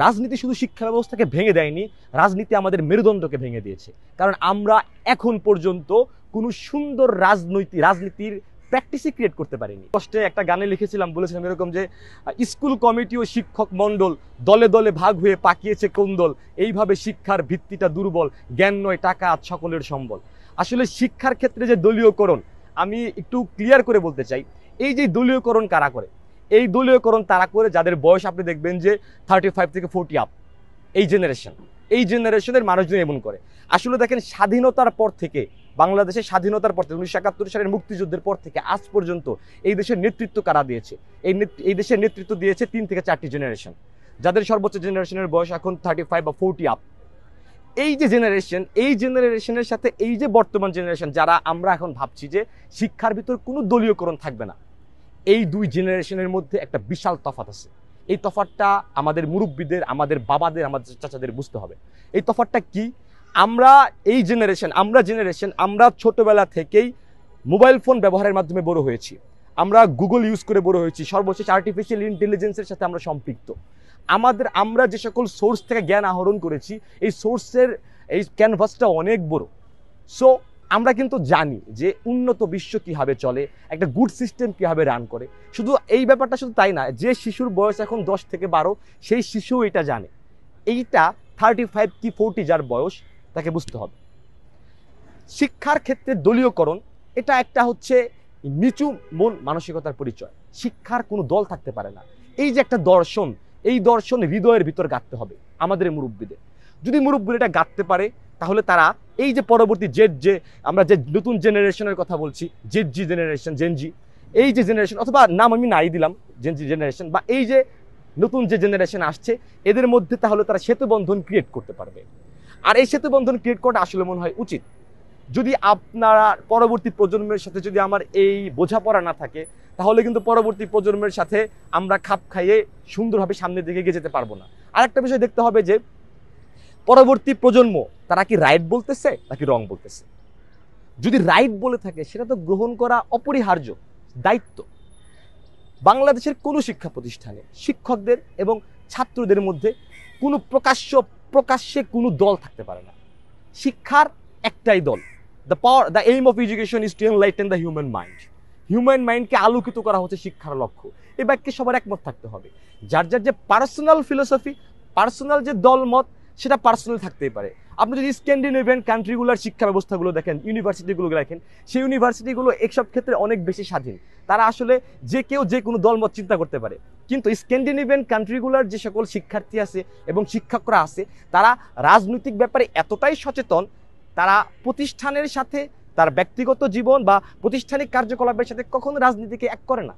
রাজনীতি শুধু শিক্ষা ব্যবস্থাকে ভেঙে দেয়নি, রাজনীতি আমাদের মেরুদণ্ডকে ভেঙে দিয়েছে। কারণ আমরা এখন পর্যন্ত কোনো সুন্দর রাজনীতির প্র্যাকটিসই ক্রিয়েট করতে পারিনি। কষ্টে একটা গানে লিখেছিলাম, বলেছিলাম এরকম যে স্কুল কমিটি ও শিক্ষক মণ্ডল দলে দলে ভাগ হয়ে পাকিয়েছে কোন্দল, এইভাবে শিক্ষার ভিত্তিটা দুর্বল, জ্ঞান নয় টাকা আজ সকলের সম্বল। আসলে শিক্ষার ক্ষেত্রে যে দলীয়করণ, আমি একটু ক্লিয়ার করে বলতে চাই, এই যে দলীয়করণ কারা করে, এই দলীয়করণ তারা করে যাদের বয়স আপনি দেখবেন যে 35 থেকে 40 আপ। এই জেনারেশনের মানুষজন এমন করে। আসলে দেখেন, স্বাধীনতার পর থেকে, বাংলাদেশের স্বাধীনতার পর থেকে 1971 সালের মুক্তিযুদ্ধের পর থেকে আজ পর্যন্ত এই দেশের নেতৃত্ব কারা দিয়েছে? এই দেশের নেতৃত্ব দিয়েছে 3 থেকে 4টি জেনারেশন, যাদের সর্বোচ্চ জেনারেশনের বয়স এখন 35 বা 40 আপ। এই যে জেনারেশন, এই জেনারেশনের সাথে এই যে বর্তমান জেনারেশন, যারা আমরা এখন ভাবছি যে শিক্ষার ভিতর কোনো দলীয়করণ থাকবে না, এই দুই জেনারেশনের মধ্যে একটা বিশাল তফাৎ আছে। এই তফাৎটা আমাদের মুরব্বীদের, আমাদের বাবাদের, আমাদের চাচাদের বুঝতে হবে। এই তফাৎটা কি? আমরা ছোটবেলা থেকেই মোবাইল ফোন ব্যবহারের মাধ্যমে বড় হয়েছি, আমরা গুগল ইউজ করে বড় হয়েছি, সর্বশেষ আর্টিফিশিয়াল ইন্টেলিজেন্সের সাথে আমরা সম্পৃক্ত। আমরা যে সকল সোর্স থেকে জ্ঞান আহরণ করেছি, এই সোর্সের এই ক্যানভাসটা অনেক বড়। সো আমরা কিন্তু জানি যে উন্নত বিশ্ব কিভাবে চলে, একটা গুড সিস্টেম কিভাবে রান করে। শুধু এই ব্যাপারটা শুধু তাই না, যে শিশুর বয়স এখন 10 থেকে 12, সেই শিশু এটা জানে। এইটা 35 কি 40 যার বয়স, তাকে বুঝতে হবে। শিক্ষার ক্ষেত্রে দলীয়করণ, এটা একটা হচ্ছে নিচু মন মানসিকতার পরিচয়। শিক্ষার কোনো দল থাকতে পারে না। এই যে একটা দর্শন, এই দর্শন হৃদয়ের ভিতর গাঁথতে হবে আমাদের মুরব্বীদের। যদি মুরব্বীরা এটা গাঁথতে পারে, তাহলে তারা এই যে পরবর্তী আমরা যে নতুন জেনারেশনের কথা বলছি, জেনজি জেনারেশন, এই যে জেনারেশন, অথবা নাম আমি নাই দিলাম জেনজি জেনারেশন, বা এই যে নতুন যে জেনারেশন আসছে, এদের মধ্যে তাহলে তারা সেতুবন্ধন ক্রিয়েট করতে পারবে। আর এই সেতুবন্ধন ক্রিয়েট করাটা আসলে মনে হয় উচিত। যদি আপনারা পরবর্তী প্রজন্মের সাথে যদি আমার এই বোঝাপড়া না থাকে, তাহলে কিন্তু পরবর্তী প্রজন্মের সাথে আমরা খাপ খাইয়ে সুন্দরভাবে সামনের দিকে এগিয়ে যেতে পারবো না। আরেকটা বিষয় দেখতে হবে যে পরবর্তী প্রজন্ম তারা কি রাইট বলতেছে নাকি রং বলতেছে। যদি রাইট বলে থাকে, সেটা তো গ্রহণ করা অপরিহার্য দায়িত্ব। বাংলাদেশের কোনো শিক্ষা প্রতিষ্ঠানে শিক্ষকদের এবং ছাত্রদের মধ্যে কোনো প্রকাশ্যে কোনো দল থাকতে পারে না। শিক্ষার একটাই দল, the aim of education is to enlighten the human mind. Human মাইন্ডকে আলোকিত করা হচ্ছে শিক্ষার লক্ষ্য। এই বাক্যে সবার একমত থাকতে হবে। যার যার যে পার্সোনাল ফিলোসফি, পার্সোনাল যে দলমত, সেটা পার্সোনাল থাকতেই পারে। আপনি যদি স্ক্যান্ডিনেভিয়ান কান্ট্রিগুলোর শিক্ষা ব্যবস্থাগুলো দেখেন, ইউনিভার্সিটিগুলো দেখেন, সেই ইউনিভার্সিটিগুলো এইসব ক্ষেত্রে অনেক বেশি স্বাধীন। তারা আসলে যে কেউ যে কোনো দলমত চিন্তা করতে পারে। কিন্তু স্ক্যান্ডিনেভিয়ান কান্ট্রিগুলোর যে সকল শিক্ষার্থী আছে এবং শিক্ষকরা আছে, তারা রাজনৈতিক ব্যাপারে এতটাই সচেতন, তারা প্রতিষ্ঠানের সাথে তার ব্যক্তিগত জীবন বা প্রতিষ্ঠানিক কার্যকলাপের সাথে কখনো রাজনীতিকে এক করে না।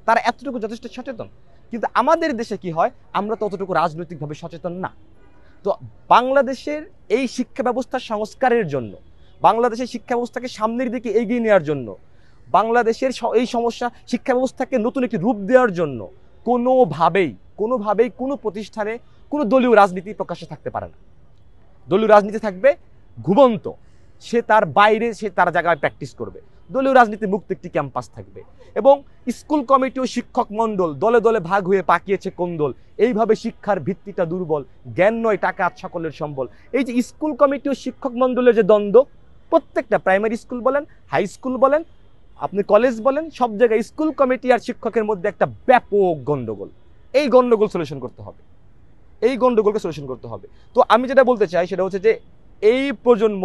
তারা এতটুকু যথেষ্ট সচেতন। কিন্তু আমাদের দেশে কি হয়, আমরা ততটুকু রাজনৈতিকভাবে সচেতন না। তো বাংলাদেশের এই শিক্ষা ব্যবস্থার সংস্কারের জন্য, বাংলাদেশের শিক্ষা ব্যবস্থাকে সামনের দিকে এগিয়ে নেওয়ার জন্য, বাংলাদেশের এই সমস্যা শিক্ষা ব্যবস্থাকে নতুন একটি রূপ দেওয়ার জন্য কোনোভাবেই কোনো প্রতিষ্ঠানে কোনো দলীয় রাজনীতি প্রকাশ্যে থাকতে পারে না। দলীয় রাজনীতি থাকবে ঘুমন্ত, সে তার বাইরে সে তার জায়গায় প্র্যাকটিস করবে। দলীয় রাজনীতি মুক্ত একটি ক্যাম্পাস থাকবে। এবং স্কুল কমিটি ও শিক্ষক মণ্ডল দলে দলে ভাগ হয়ে পাকিয়েছে কোন্দল, এইভাবে শিক্ষার ভিত্তিটা দুর্বল, জ্ঞান নয় টাকা আজ সকলের সম্বল। এই যে স্কুল কমিটি ও শিক্ষক মণ্ডলের যে দ্বন্দ্ব, প্রত্যেকটা প্রাইমারি স্কুল বলেন, হাই স্কুল বলেন, আপনি কলেজ বলেন, সব জায়গায় স্কুল কমিটি আর শিক্ষকের মধ্যে একটা ব্যাপক গন্ডগোল। এই গন্ডগোলকে সলিউশন করতে হবে। তো আমি যেটা বলতে চাই সেটা হচ্ছে যে এই প্রজন্ম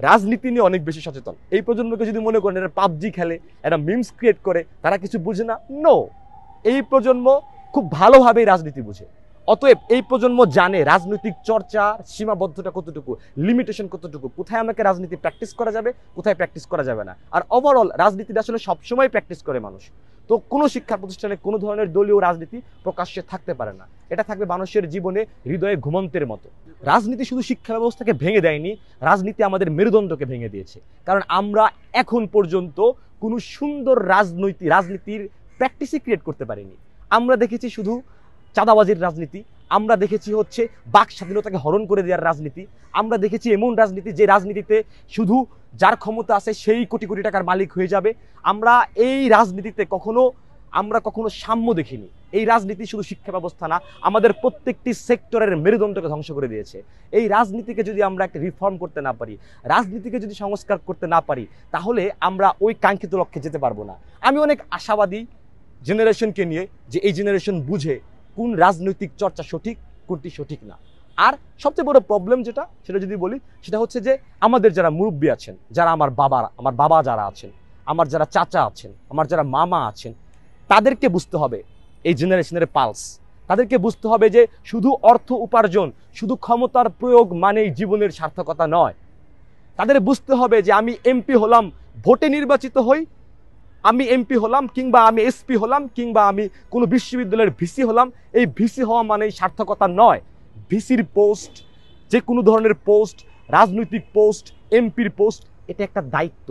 রাজনীতি নিয়ে অনেক বেশি সচেতন। এই প্রজন্মকে যদি মনে করেন এরা পাবজি খেলে, এরা মিমস ক্রিয়েট করে, তারা কিছু বুঝে না, নো। এই প্রজন্ম খুব ভালোভাবে রাজনীতি বুঝে। অতএব এই প্রজন্ম জানে রাজনৈতিক চর্চা সীমাবদ্ধতা কতটুকু, লিমিটেশন কতটুকু, কোথায় আমাকে রাজনীতি প্র্যাকটিস করা যাবে, কোথায় প্র্যাকটিস করা যাবে না। আর ওভারঅল রাজনীতিটা আসলে সবসময় প্র্যাকটিস করে মানুষ। তো কোনো শিক্ষা প্রতিষ্ঠানে কোনো ধরনের দলীয় রাজনীতি প্রকাশ্যে থাকতে পারে না। এটা থাকবে মানুষের জীবনে হৃদয়ে ঘুমন্তের মতো। রাজনীতি শুধু শিক্ষা ব্যবস্থাকে ভেঙে দেয়নি, রাজনীতি আমাদের মেরুদণ্ডকে ভেঙে দিয়েছে। কারণ আমরা এখন পর্যন্ত কোনো সুন্দর রাজনীতির প্র্যাকটিসই ক্রিয়েট করতে পারিনি। আমরা দেখেছি শুধু চাঁদাবাজির রাজনীতি, আমরা দেখেছি হচ্ছে বাক স্বাধীনতাকে হরণ করে দেওয়ার রাজনীতি, আমরা দেখেছি এমন রাজনীতি যে রাজনীতিতে শুধু যার ক্ষমতা আছে সেই কোটি কোটি টাকার মালিক হয়ে যাবে। আমরা এই রাজনীতিতে কখনো সাম্য দেখিনি। এই রাজনীতি শুধু শিক্ষা ব্যবস্থা না, আমাদের প্রত্যেকটি সেক্টরের মেরুদণ্ডকে ধ্বংস করে দিয়েছে। এই রাজনীতিকে যদি আমরা একটা রিফর্ম করতে না পারি, রাজনীতিকে যদি সংস্কার করতে না পারি, তাহলে আমরা ওই কাঙ্ক্ষিত লক্ষ্যে যেতে পারবো না। আমি অনেক আশাবাদী জেনারেশনকে নিয়ে, যে এই জেনারেশন বুঝে কোন রাজনৈতিক চর্চা সঠিক, কোনটি সঠিক না। আর সবচেয়ে বড় প্রবলেম সেটা যদি বলি, সেটা হচ্ছে যে আমাদের যারা মুরব্বী আছেন, যারা আমার বাবা যারা আছেন, আমার যারা চাচা আছেন, আমার যারা মামা আছেন, তাদেরকে বুঝতে হবে এই জেনারেশনের পালস। তাদেরকে বুঝতে হবে যে শুধু অর্থ উপার্জন, শুধু ক্ষমতার প্রয়োগ মানেই জীবনের সার্থকতা নয়। তাদের বুঝতে হবে যে আমি এমপি হলাম, ভোটে নির্বাচিত হই, আমি এমপি হলাম, কিংবা আমি এসপি হলাম, কিংবা আমি কোনো বিশ্ববিদ্যালয়ের ভিসি হলাম, এই ভিসি হওয়া মানেই সার্থকতা নয়। ভিসির পোস্ট, যে কোনো ধরনের পোস্ট, রাজনৈতিক পোস্ট, এমপির পোস্ট, এটা একটা দায়িত্ব।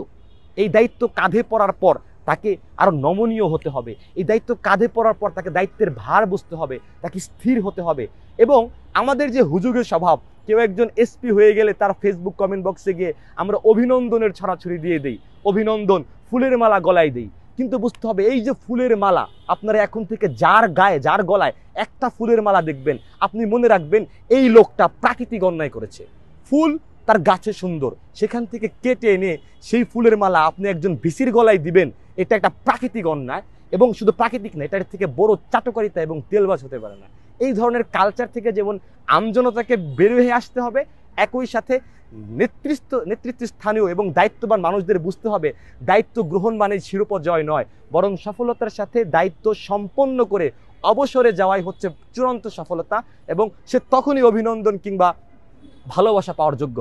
এই দায়িত্ব কাঁধে পড়ার পর তাকে আরো নমনীয় হতে হবে। এই দায়িত্ব কাঁধে পড়ার পর তাকে দায়িত্বের ভার বুঝতে হবে, তাকে স্থির হতে হবে। এবং আমাদের যে হুজুগের স্বভাব, কেউ একজন এসপি হয়ে গেলে তার ফেসবুক কমেন্ট বক্সে গিয়ে আমরা অভিনন্দনের ছড়াছড়ি দিয়ে দেই, অভিনন্দন, ফুলের মালা গলায় দেই। কিন্তু বুঝতে হবে এই যে ফুলের মালা, আপনারা এখন থেকে যার গায়ে, যার গলায় একটা ফুলের মালা দেখবেন, আপনি মনে রাখবেন এই লোকটা প্রাকৃতিক অন্যায় করেছে। ফুল তার গাছে সুন্দর, সেখান থেকে কেটে এনে সেই ফুলের মালা আপনি একজন ভিসির গলায় দিবেন, এটা একটা প্রাকৃতিক অন্যায়। এবং শুধু প্রাকৃতিক না, এটার থেকে বড় চাটুকারিতা এবং তেলবাজ হতে পারে না। এই ধরনের কালচার থেকে যেমন আমজনতাকে বের হয়ে আসতে হবে, একই সাথে নেতৃত্বস্থানীয় এবং দায়িত্ববান মানুষদের বুঝতে হবে দায়িত্ব গ্রহণ মানে শিরোপজয় নয়, বরং সফলতার সাথে দায়িত্ব সম্পন্ন করে অবসরে যাওয়াই হচ্ছে চূড়ান্ত সফলতা। এবং সে তখনই অভিনন্দন কিংবা ভালোবাসা পাওয়ার যোগ্য।